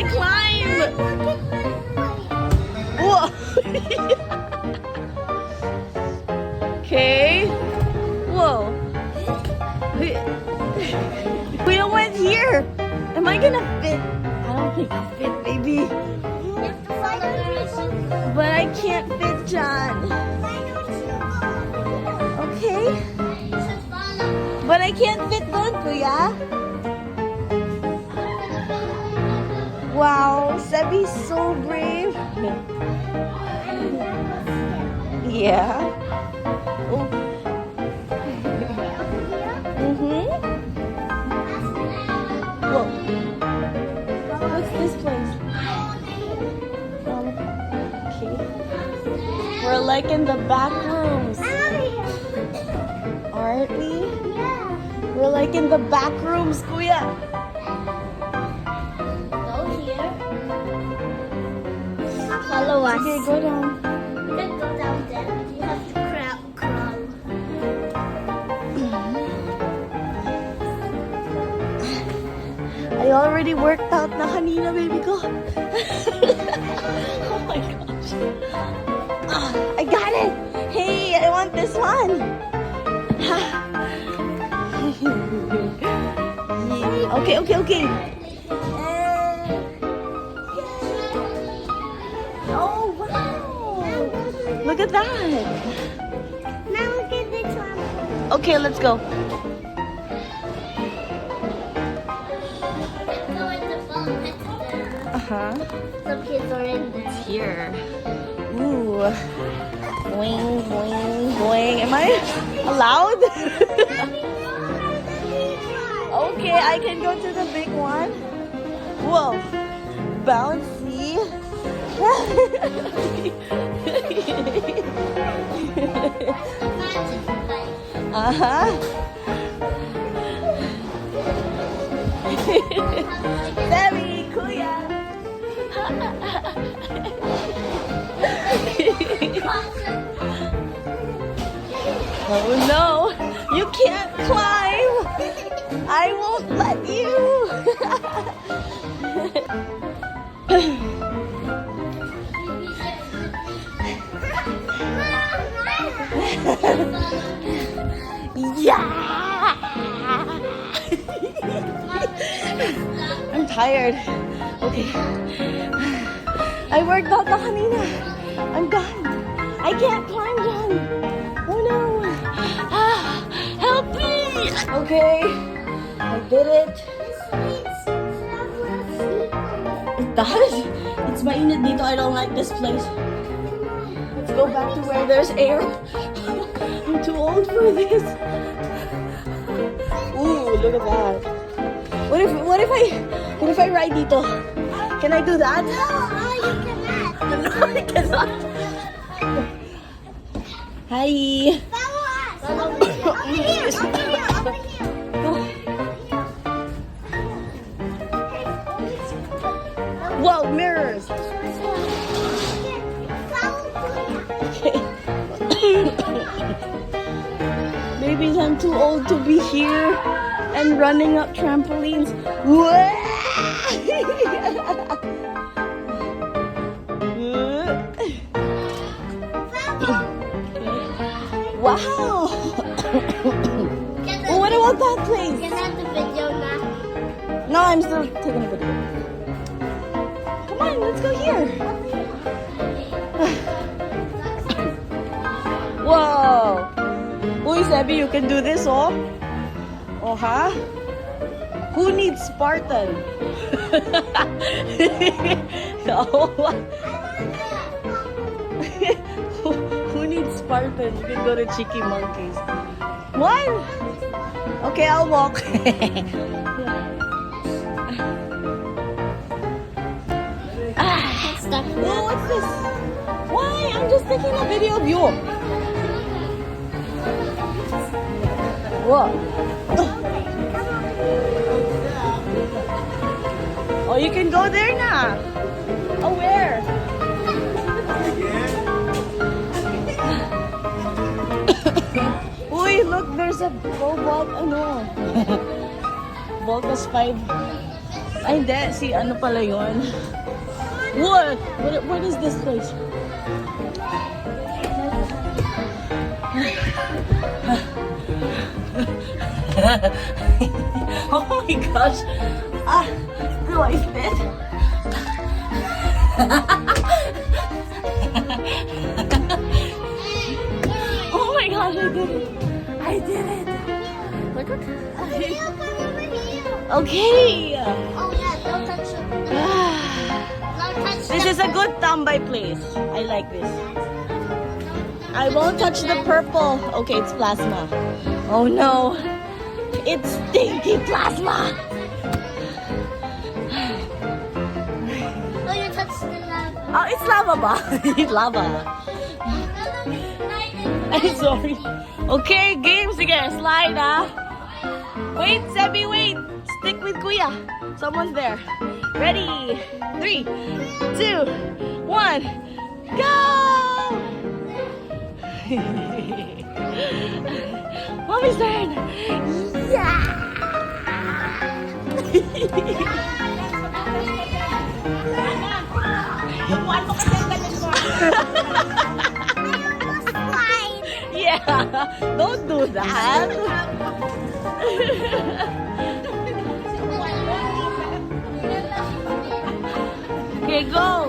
I climb? Whoa. Okay. Whoa. We went here. Am I gonna fit? I don't think I'll fit, baby. But I can't fit, John. Okay. But I can't fit doon, Kuya. Wow, Sebi's so brave. Yeah. Oh. Whoa. What's this place? Okay. We're like in the back rooms. Aren't we? Yeah. We're like in the back rooms, Kuya. Go here. Follow us. Okay, go down. You can go down there. You have to crawl. I already worked out na kanina, baby ko. Oh my gosh. I got it! Hey, I want this one! Okay. Oh, wow! Look at that! Now look at this one. Okay, let's go. Go in the boat. Uh-huh. Some kids are in there. Here. Ooh. Boing, boing, boing. Am I allowed? Okay, I can go to the big one. Whoa. Bouncy. Uh-huh. Sammy, Kuya. Oh no, you can't climb. I won't let you. Yeah. I'm tired. Okay. I worked out na kanina. I'm done. I can't climb down. Oh no. Ah, help me. Okay. I did it. It does. It's mainit dito. I don't like this place. Let's go back to where there's air. I'm too old for this. Ooh, look at that. What if I ride dito? Can I do that? No, you cannot. No, I cannot. Hi. Follow us. Over here. Whoa, mirrors. Okay. Maybe I'm too old to be here and running up trampolines. Wow. What about that place? Can I have the video now? No, I'm still taking a video. Come on, let's go here. Whoa. Uy, Sebi, you can do this, oh. Oh, huh? Who needs Spartan? No. Who needs Spartan? You can go to Cheeky Munkys. What? Okay, I'll walk. Oh, what's this? Why? I'm just taking a video of you. Whoa. Oh, you can go there now. Oh, where? Uy, look, there's a robot, ano. Volcas 5. Ay, hindi. Si ano pala yun? What? What is this place? Oh my gosh. Ah, do I fit? Oh my gosh, I did it. I did it. Look at Okay. Oh yeah, don't touch it. Don't touch This is a good tambay place. I like this. I won't touch the purple. Okay, it's plasma. Oh no. It's stinky plasma. Oh, you touched the lava. Oh, it's lava ba? It's lava. I'm sorry. Okay, game. Sige, slide ah. Wait, Sebi, wait. Stick with Kuya. Someone's there. Ready? 3, 2, 1, go! Mommy's turn. Yeah! Yeah, don't do that. Okay, go.